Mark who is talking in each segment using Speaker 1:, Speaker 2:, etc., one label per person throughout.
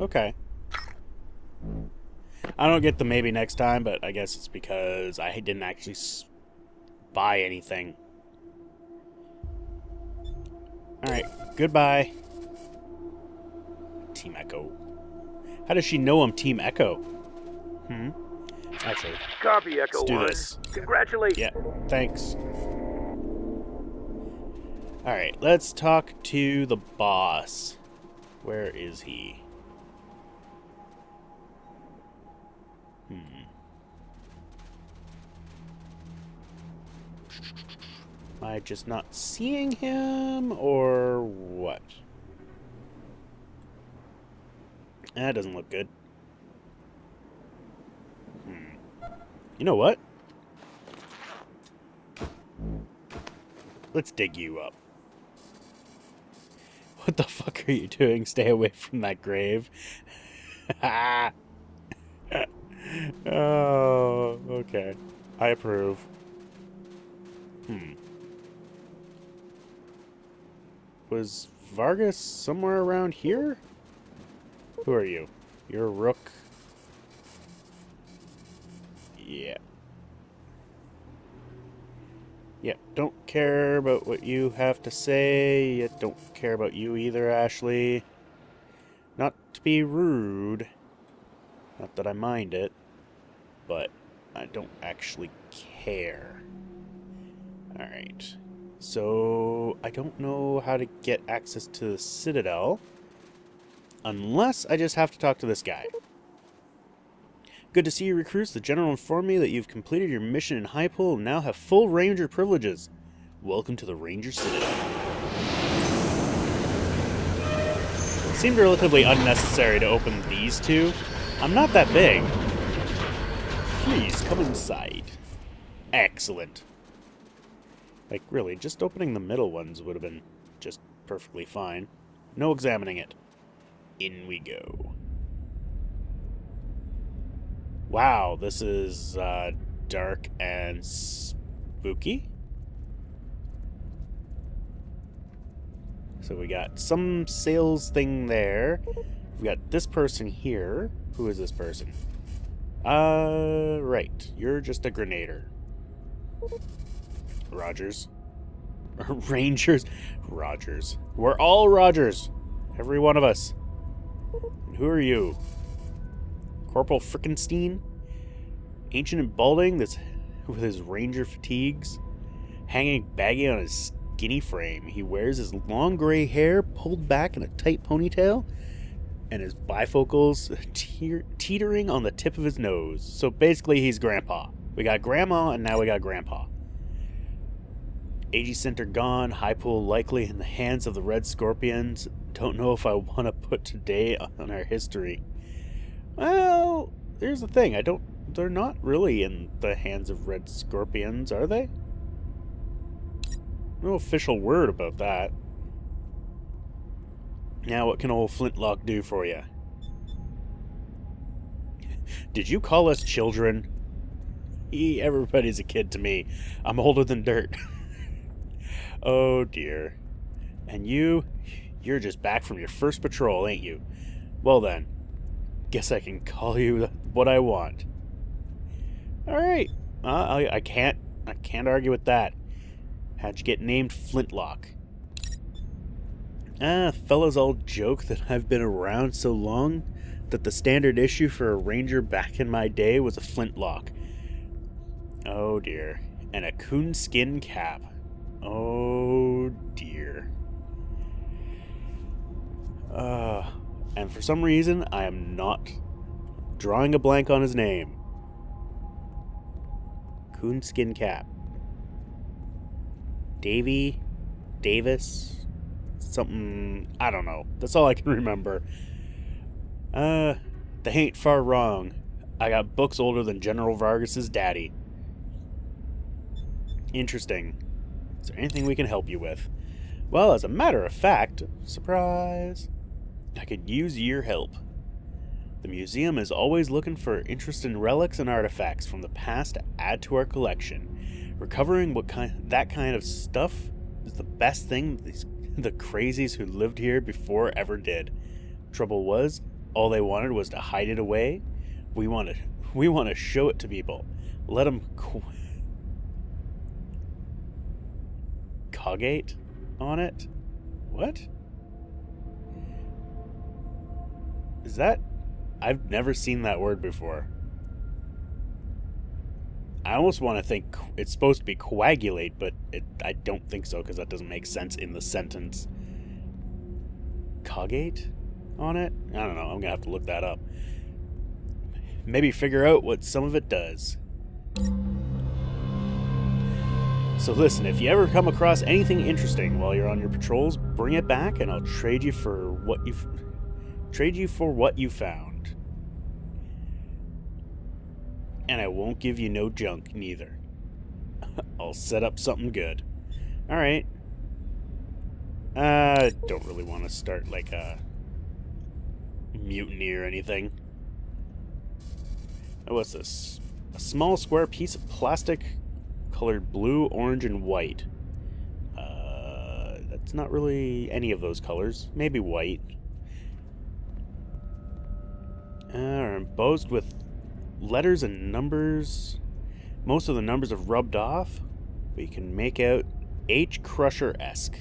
Speaker 1: Okay. I don't get the maybe next time, but I guess it's because I didn't actually buy anything. Alright, goodbye. Team Echo. How does she know I'm Team Echo? Actually,
Speaker 2: Copy, Echo
Speaker 1: let's do
Speaker 2: 1.
Speaker 1: this.
Speaker 2: Congratulations.
Speaker 1: Yeah, thanks. Alright, let's talk to the boss. Where is he? Am I just not seeing him, or what? That doesn't look good. You know what? Let's dig you up. What the fuck are you doing? Stay away from that grave. Oh, okay. I approve. Was Vargas somewhere around here? Who are you? You're a rook. Yeah. Yeah, don't care about what you have to say. Yet don't care about you either, Ashley. Not to be rude. Not that I mind it. But I don't actually care. Alright. So, I don't know how to get access to the Citadel. Unless I just have to talk to this guy. Good to see you, recruits. The General informed me that you've completed your mission in Highpool and now have full Ranger privileges. Welcome to the Ranger Citadel. It seemed relatively unnecessary to open these two. I'm not that big. Please, come inside. Excellent. Like, really, just opening the middle ones would have been just perfectly fine. No examining it. In we go. Wow, this is dark and spooky. So we got some sales thing there. We got this person here. Who is this person? Right. You're just a grenader. Rogers. Rangers. Rogers. We're all Rogers. Every one of us. And who are you? Corporal Frickenstein? Ancient and balding, this with his ranger fatigues, hanging baggy on his skinny frame. He wears his long gray hair pulled back in a tight ponytail, and his bifocals teetering on the tip of his nose. So basically, he's Grandpa. We got Grandma, and now we got Grandpa. AG Center gone, Highpool likely in the hands of the Red Scorpions. Don't know if I want to put today on our history. Well, here's the thing. They're not really in the hands of Red Scorpions, are they? No official word about that. Now, what can old Flintlock do for you? Did you call us children? Everybody's a kid to me. I'm older than dirt. Oh, dear. And you're just back from your first patrol, ain't you? Well then. Guess I can call you what I want. Alright. I can't argue with that. How'd you get named Flintlock? Fellas all joke that I've been around so long that the standard issue for a ranger back in my day was a flintlock. Oh dear. And a coonskin cap. Oh dear. And for some reason, I am not drawing a blank on his name. Coonskin cap. Davis, something, I don't know. That's all I can remember. They ain't far wrong. I got books older than General Vargas's daddy. Interesting. Is there anything we can help you with? Well, as a matter of fact, surprise, I could use your help. The museum is always looking for interesting relics and artifacts from the past to add to our collection. Recovering that kind of stuff is the best thing the crazies who lived here before ever did. Trouble was, all they wanted was to hide it away. We want to show it to people. Let them cogate on it. What? Is that? I've never seen that word before. I almost want to think it's supposed to be coagulate, but I don't think so, because that doesn't make sense in the sentence. Cogate on it? I don't know. I'm going to have to look that up. Maybe figure out what some of it does. So listen, if you ever come across anything interesting while you're on your patrols, bring it back and I'll trade you for what you found. And I won't give you no junk neither. I'll set up something good. Alright. I don't really want to start like a mutiny or anything. Oh, what's this? A small square piece of plastic colored blue, orange, and white. That's not really any of those colors. Maybe white. Embossed with letters and numbers. Most of the numbers have rubbed off, but you can make out H. Crusher-esque.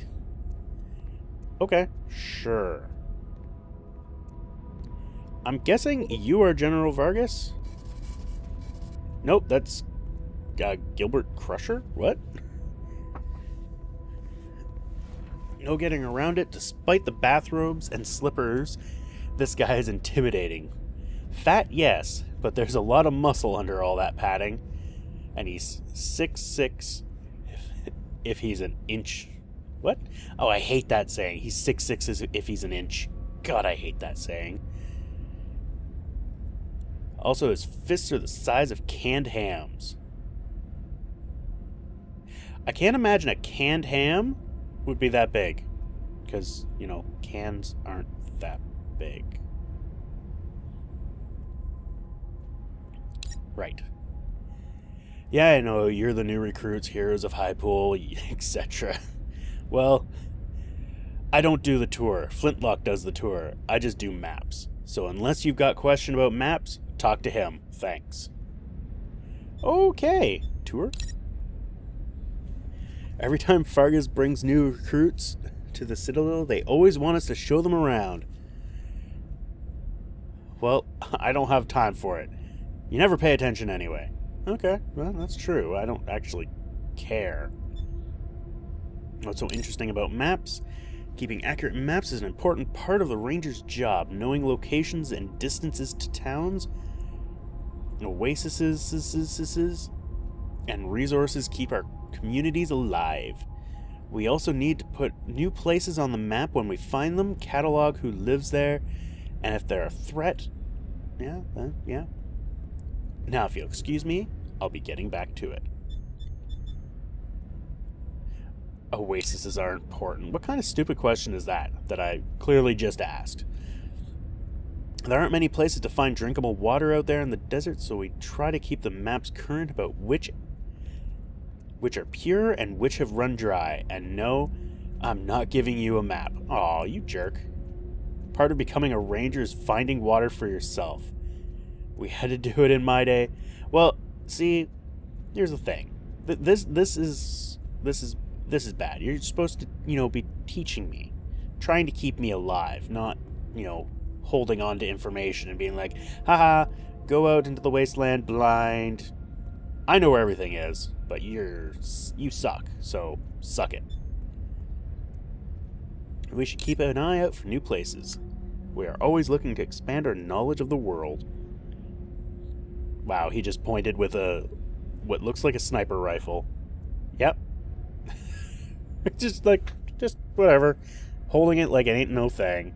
Speaker 1: Okay, sure. I'm guessing you are General Vargas? Nope, that's Gilbert Crusher? What? No getting around it. Despite the bathrobes and slippers, this guy is intimidating. Fat, yes, but there's a lot of muscle under all that padding. And he's 6'6", if he's an inch. What? Oh, I hate that saying. He's 6'6" if he's an inch. God, I hate that saying. Also, his fists are the size of canned hams. I can't imagine a canned ham would be that big. Because, you know, cans aren't that big. Right. Yeah, I know, you're the new recruits, heroes of High Pool, etc. Well, I don't do the tour. Flintlock does the tour. I just do maps. So unless you've got question about maps, talk to him. Thanks. Okay. Tour? Every time Vargas brings new recruits to the Citadel, they always want us to show them around. Well, I don't have time for it. You never pay attention anyway. Okay, well, that's true. I don't actually care. What's so interesting about maps? Keeping accurate maps is an important part of the ranger's job. Knowing locations and distances to towns, oases, and resources keep our communities alive. We also need to put new places on the map when we find them, catalog who lives there, and if they're a threat. Yeah. Now, if you'll excuse me, I'll be getting back to it. Oases are important. What kind of stupid question is that I clearly just asked? There aren't many places to find drinkable water out there in the desert, so we try to keep the maps current about which are pure and which have run dry. And no, I'm not giving you a map. Aw, you jerk. Part of becoming a ranger is finding water for yourself. We had to do it in my day. Well, see, here's the thing. This is bad. You're supposed to, be teaching me, trying to keep me alive, not, holding on to information and being like, haha, go out into the wasteland blind. I know where everything is, but you suck, so suck it. We should keep an eye out for new places. We are always looking to expand our knowledge of the world. Wow, he just pointed with what looks like a sniper rifle. Yep. just whatever. Holding it like it ain't no thing.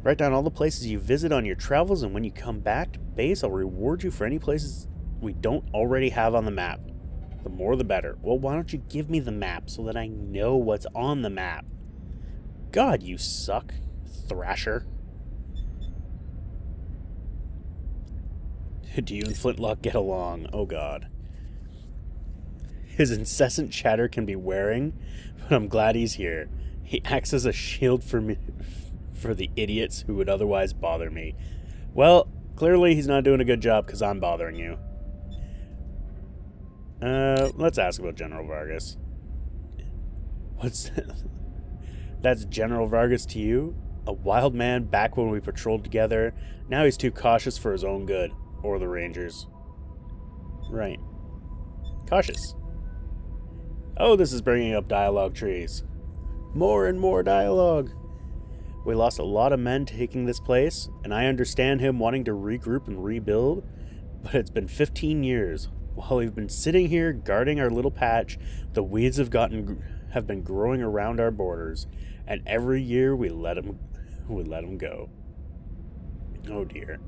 Speaker 1: Write down all the places you visit on your travels, and when you come back to base, I'll reward you for any places we don't already have on the map. The more the better. Well, why don't you give me the map so that I know what's on the map? God, you suck, Thrasher. Do you and Flintlock get along? Oh God. His incessant chatter can be wearing, but I'm glad he's here. He acts as a shield for for the idiots who would otherwise bother me. Well, clearly he's not doing a good job because I'm bothering you. Let's ask about General Vargas. What's that? That's General Vargas to you? A wild man back when we patrolled together. Now he's too cautious for his own good. Or the Rangers. Right. Cautious. Oh, this is bringing up dialogue trees. More and more dialogue. We lost a lot of men taking this place, and I understand him wanting to regroup and rebuild, but it's been 15 years. While we've been sitting here guarding our little patch, the weeds have been growing around our borders, and every year we let them go. Oh dear.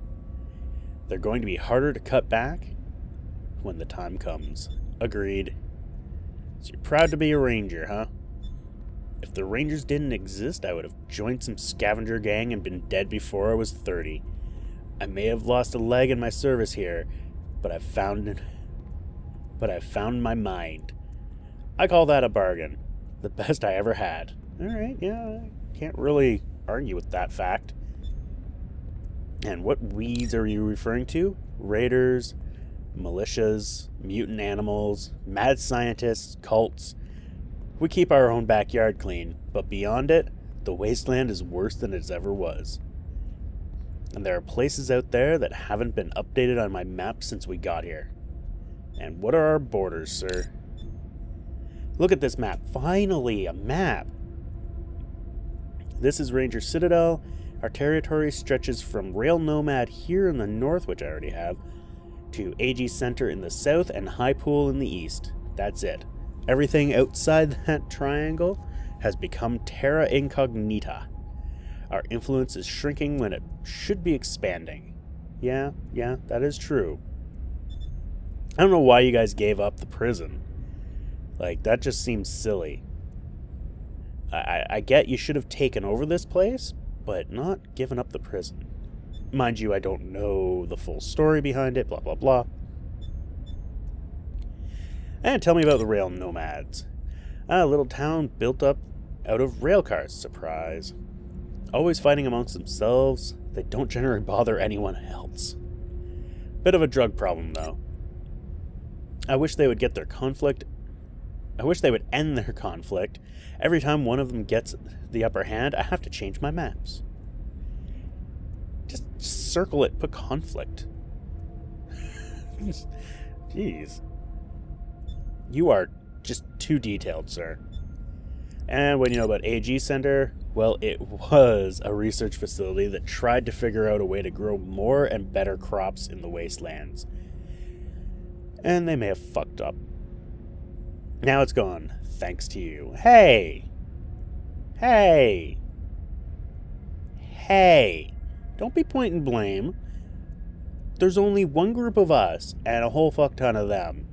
Speaker 1: They're going to be harder to cut back when the time comes. Agreed. So you're proud to be a ranger, huh? If the Rangers didn't exist, I would have joined some scavenger gang and been dead before I was 30. I may have lost a leg in my service here, but I've found my mind. I call that a bargain. The best I ever had. Alright, yeah, I can't really argue with that fact. And what weeds are you referring to? Raiders, militias, mutant animals, mad scientists, cults. We keep our own backyard clean, but beyond it, the Wasteland is worse than it ever was. And there are places out there that haven't been updated on my map since we got here. And what are our borders, sir? Look at this map. Finally, a map. This is Ranger Citadel. Our territory stretches from Rail Nomad here in the north, which I already have, to AG Center in the south and High Pool in the east. That's it. Everything outside that triangle has become terra incognita. Our influence is shrinking when it should be expanding. Yeah, that is true. I don't know why you guys gave up the prison. Like, that just seems silly. I get you should have taken over this place, but not given up the prison. Mind you, I don't know the full story behind it, blah, blah, blah. And tell me about the rail nomads. A little town built up out of rail cars, surprise. Always fighting amongst themselves, they don't generally bother anyone else. Bit of a drug problem, though. I wish they would end their conflict. Every time one of them gets the upper hand, I have to change my maps. Just circle it, put conflict. Jeez. You are just too detailed, sir. And what do you know about AG Center? Well, it was a research facility that tried to figure out a way to grow more and better crops in the wastelands. And they may have fucked up. Now it's gone, thanks to you. Hey! Hey! Hey! Don't be pointing blame. There's only one group of us and a whole fuck ton of them.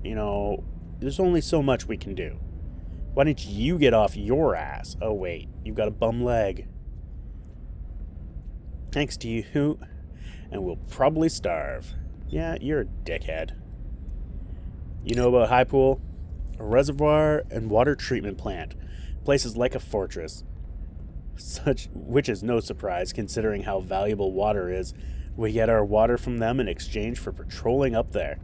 Speaker 1: You know, there's only so much we can do. Why didn't you get off your ass? Oh wait, you've got a bum leg. Thanks to you, and we'll probably starve. Yeah, you're a dickhead. You know about High Pool? A reservoir and water treatment plant. Place is like a fortress. Which is no surprise considering how valuable water is. We get our water from them in exchange for patrolling up there.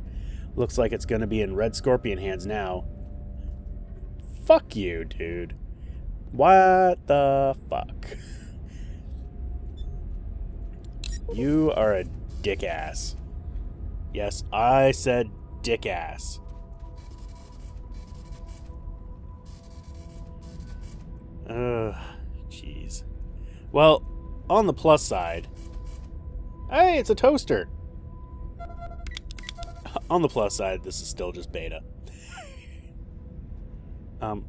Speaker 1: Looks like it's gonna be in Red Scorpion hands now. Fuck you, dude. What the fuck? You are a dick ass. Yes, I said dick ass. Jeez. Well, on the plus side... Hey, it's a toaster! On the plus side, this is still just beta. Guy?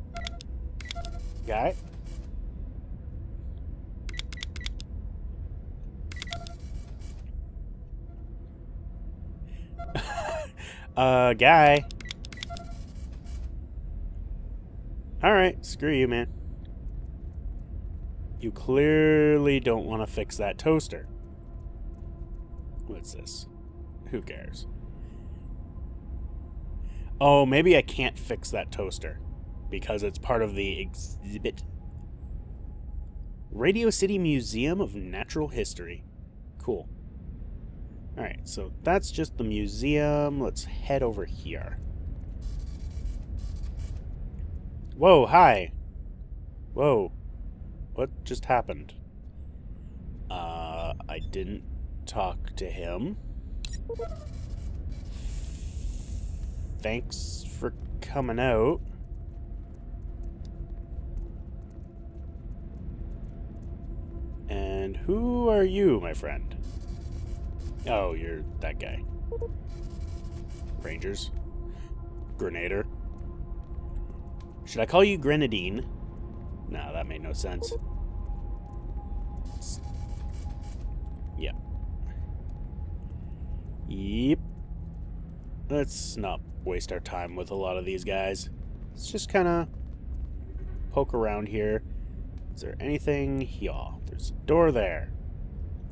Speaker 1: Guy. Alright, screw you, man. You clearly don't want to fix that toaster. What's this? Who cares? Oh, maybe I can't fix that toaster because it's part of the exhibit. Radio City Museum of Natural History. Cool. Alright, so that's just the museum. Let's head over here. Whoa, hi. Whoa. What just happened? I didn't talk to him. Thanks for coming out. And who are you, my friend? Oh, you're that guy. Rangers. Grenader. Should I call you Grenadine? No, that made no sense. Yep. Yep. Let's not waste our time with a lot of these guys. Let's just kind of poke around here. Is there anything? Yeah, there's a door there.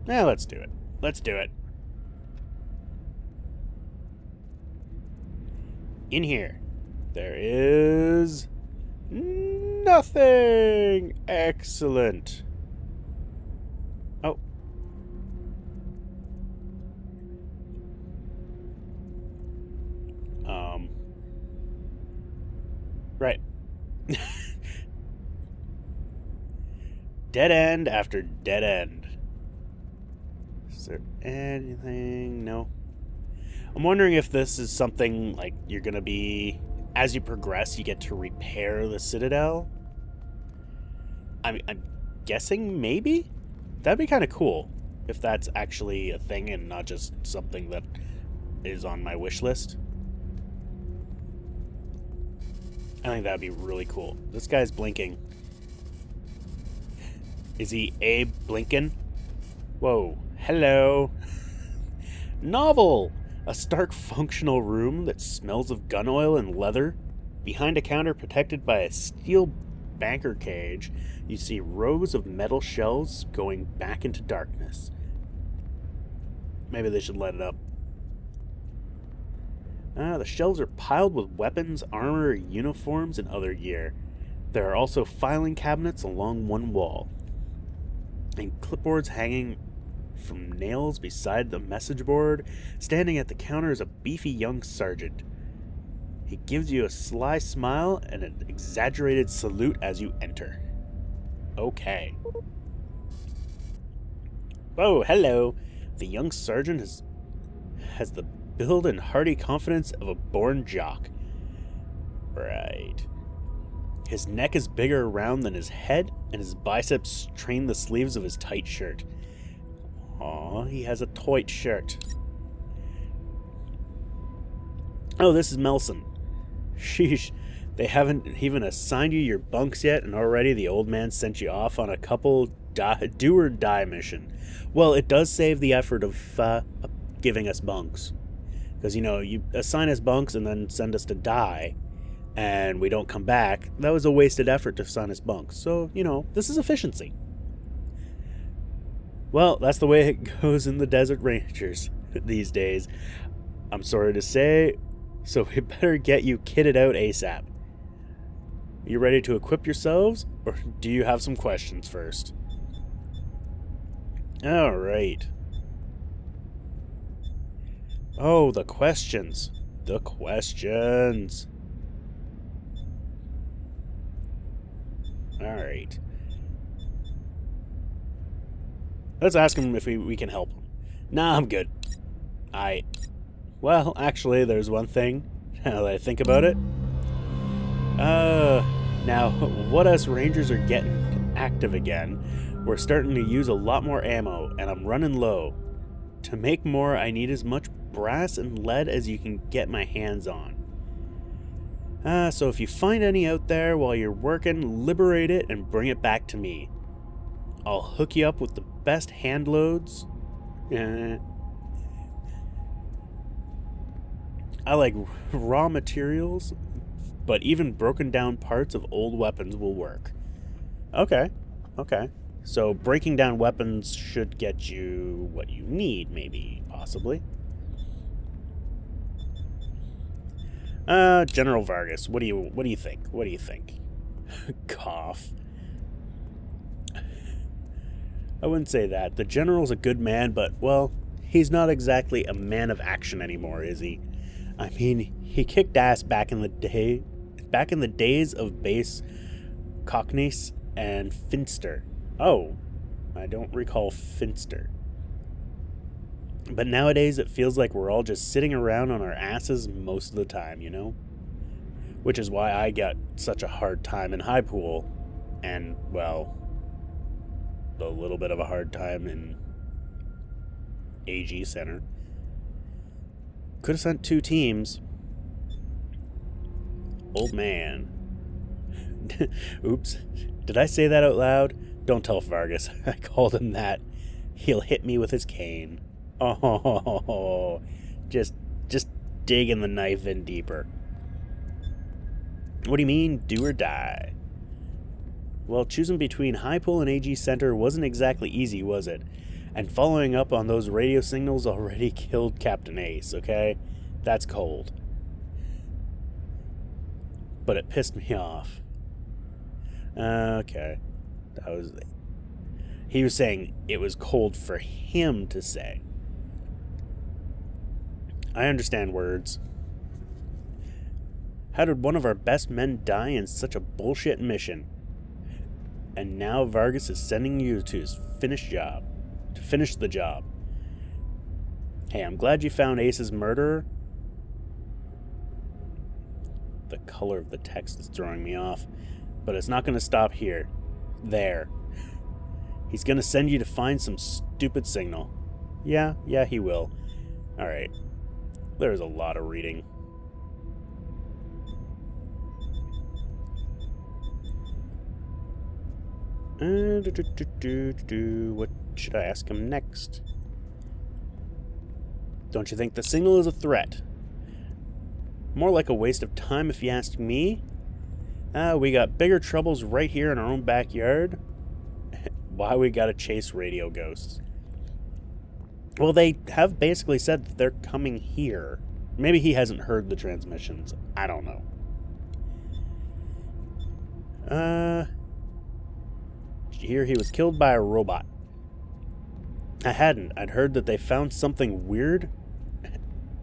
Speaker 1: Yeah, let's do it. Let's do it. In here, there is nothing. Excellent. Oh. Right. Dead end after dead end. Is there anything? No. I'm wondering if this is something like you're going to be, as you progress, you get to repair the Citadel. I'm guessing maybe? That'd be kind of cool if that's actually a thing and not just something that is on my wish list. I think that'd be really cool. This guy's blinking. Is he Abe Blinken? Whoa. Hello. Novel! A stark functional room that smells of gun oil and leather. Behind a counter protected by a steel banker cage, you see rows of metal shelves going back into darkness. Maybe they should let it up. The shelves are piled with weapons, armor, uniforms, and other gear. There are also filing cabinets along one wall, and clipboards hanging from nails beside the message board. Standing at the counter is a beefy young sergeant. He gives you a sly smile and an exaggerated salute as you enter. Okay. Oh, hello. The young sergeant has the build and hearty confidence of a born jock. Right. His neck is bigger around than his head, and his biceps train the sleeves of his tight shirt. Aw, he has a tight shirt. Oh, this is Melson. Sheesh, they haven't even assigned you your bunks yet, and already the old man sent you off on a couple do-or-die mission. Well, it does save the effort of giving us bunks. Because, you know, you assign us bunks and then send us to die, and we don't come back. That was a wasted effort to assign us bunks. So, you know, this is efficiency. Well, that's the way it goes in the Desert Rangers these days. I'm sorry to say, so we better get you kitted out ASAP. You ready to equip yourselves, or do you have some questions first? Alright. Oh, the questions. The questions. Alright. Let's ask him if we can help him. Nah, I'm good. Well, actually, there's one thing, now that I think about it. Now, what us Rangers are getting active again, we're starting to use a lot more ammo, and I'm running low. To make more, I need as much brass and lead as you can get my hands on. So if you find any out there while you're working, liberate it and bring it back to me. I'll hook you up with the best hand loads. I like raw materials, but even broken down parts of old weapons will work. Okay. So breaking down weapons should get you what you need, maybe, possibly. General Vargas, what do you think? What do you think? Cough. I wouldn't say that. The general's a good man, but, well, he's not exactly a man of action anymore, is he? I mean, he kicked ass back in the days of base Cockneys and Finster. Oh, I don't recall Finster. But nowadays it feels like we're all just sitting around on our asses most of the time, you know? Which is why I got such a hard time in High Pool, and, well, a little bit of a hard time in AG Center. Could have sent 2 teams. Old man. Oops. Did I say that out loud? Don't tell Vargas. I called him that. He'll hit me with his cane. Oh, just digging the knife in deeper. What do you mean, do or die? Well, choosing between High Pool and AG Center wasn't exactly easy, was it? And following up on those radio signals already killed Captain Ace, okay? That's cold. But it pissed me off. Okay. He was saying it was cold for him to say. I understand words. How did one of our best men die in such a bullshit mission? And now Vargas is sending you to finish the job. Hey, I'm glad you found Ace's murderer. The color of the text is throwing me off, but it's not going to stop here. There. He's going to send you to find some stupid signal. Yeah, he will. Alright. There's a lot of reading. What should I ask him next? Don't you think the signal is a threat? More like a waste of time if you ask me. We got bigger troubles right here in our own backyard. Why we gotta chase radio ghosts? Well, they have basically said that they're coming here. Maybe he hasn't heard the transmissions. I don't know. Did you hear he was killed by a robot? I hadn't. I'd heard that they found something weird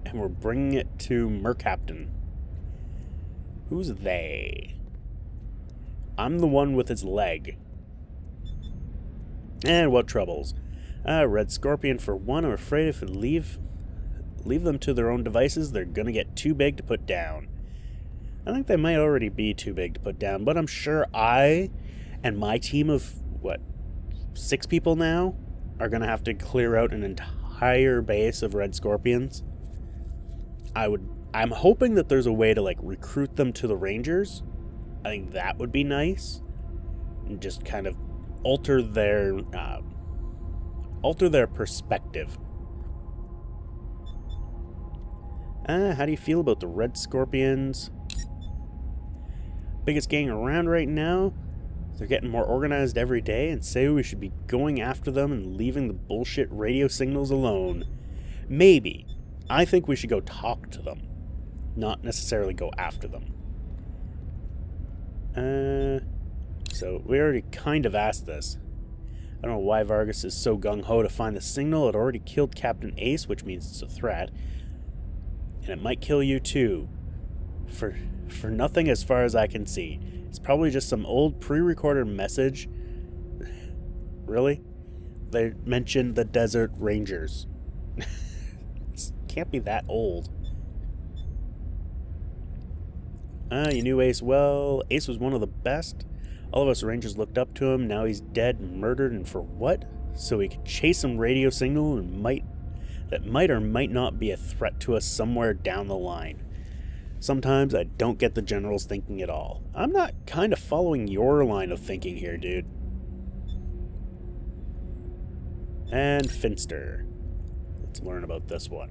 Speaker 1: and were bringing it to Mercaptain. Who's they? I'm the one with his leg. And what troubles? Red Scorpion for one. I'm afraid if we leave them to their own devices, they're gonna get too big to put down. I think they might already be too big to put down, but I'm sure I and my team of, 6 people now are gonna have to clear out an entire base of Red Scorpions. I'm hoping that there's a way to, recruit them to the Rangers. I think that would be nice. And just kind of alter their perspective. How do you feel about the Red Scorpions? Biggest gang around right now. They're getting more organized every day and say we should be going after them and leaving the bullshit radio signals alone. Maybe. I think we should go talk to them, not necessarily go after them. So we already kind of asked this. I don't know why Vargas is so gung-ho to find the signal. It already killed Captain Ace, which means it's a threat. And it might kill you too. For nothing as far as I can see. It's probably just some old pre-recorded message. Really? They mentioned the Desert Rangers. It can't be that old. You knew Ace well. Ace was one of the best. All of us Rangers looked up to him. Now he's dead and murdered, and for what? So he could chase some radio signal that might or might not be a threat to us somewhere down the line. Sometimes I don't get the General's thinking at all. I'm not kind of following your line of thinking here, dude. And Finster. Let's learn about this one.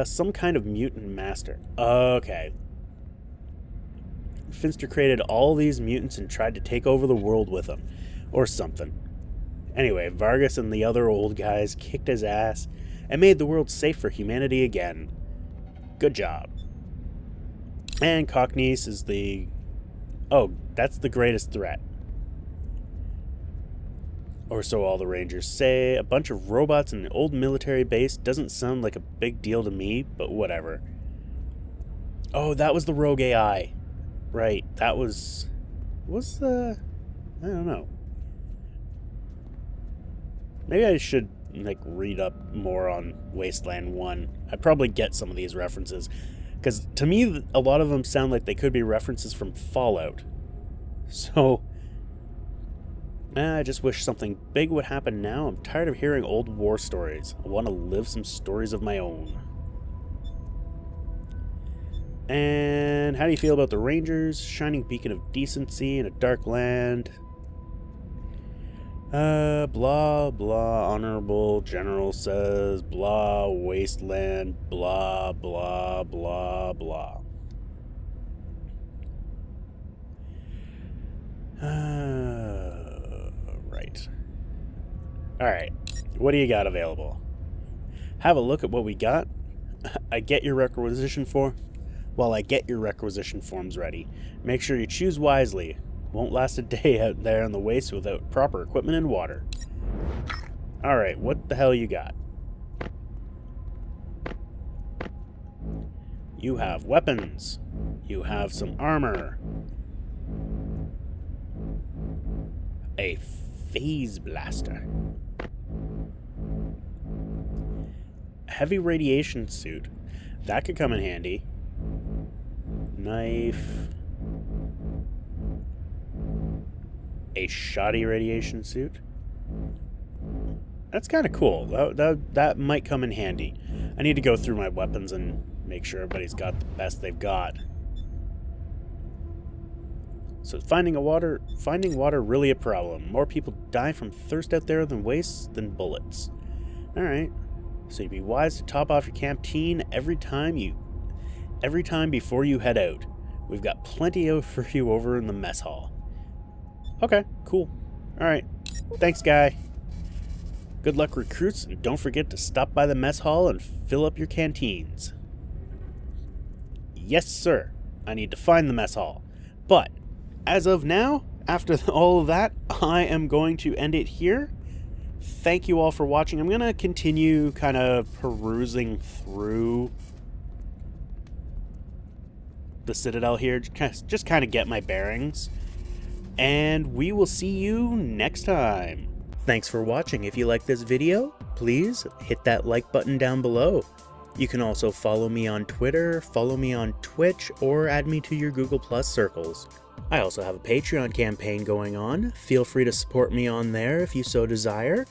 Speaker 1: Some kind of mutant master. Okay. Finster created all these mutants and tried to take over the world with them. Or something. Anyway, Vargas and the other old guys kicked his ass and made the world safe for humanity again. Good job. And Cockneys is the... Oh, that's the greatest threat. Or so all the rangers say. A bunch of robots in an old military base doesn't sound like a big deal to me, but whatever. Oh, that was the rogue AI. Right, that was the... I don't know. Maybe I should, like, read up more on Wasteland 1. I'd probably get some of these references. Because to me, a lot of them sound like they could be references from Fallout. So... I just wish something big would happen now. I'm tired of hearing old war stories. I want to live some stories of my own. And how do you feel about the Rangers? Shining beacon of decency in a dark land. Blah, blah, honorable general says, blah, wasteland, blah, blah, blah, blah. Right. Alright, what do you got available? Have a look at what we got. I get your requisition form. While I get your requisition forms ready, make sure you choose wisely. Won't last a day out there on the waste without proper equipment and water. Alright, what the hell you got? You have weapons. You have some armor. A phase blaster. Heavy radiation suit. That could come in handy. Knife. A shoddy radiation suit. That's kind of cool. That might come in handy. I need to go through my weapons and make sure everybody's got the best they've got. So finding water really a problem. More people die from thirst out there than waste than bullets. Alright. So you'd be wise to top off your canteen every time before you head out. We've got plenty for you over in the mess hall. Okay, cool. Alright. Thanks, guy. Good luck, recruits, and don't forget to stop by the mess hall and fill up your canteens. Yes, sir. I need to find the mess hall. But as of now, after all of that, I am going to end it here. Thank you all for watching. I'm going to continue kind of perusing through the Citadel here, just kind of get my bearings. And we will see you next time. Thanks for watching. If you like this video, please hit that like button down below. You can also follow me on Twitter, follow me on Twitch, or add me to your Google Plus circles. I also have a Patreon campaign going on. Feel free to support me on there if you so desire.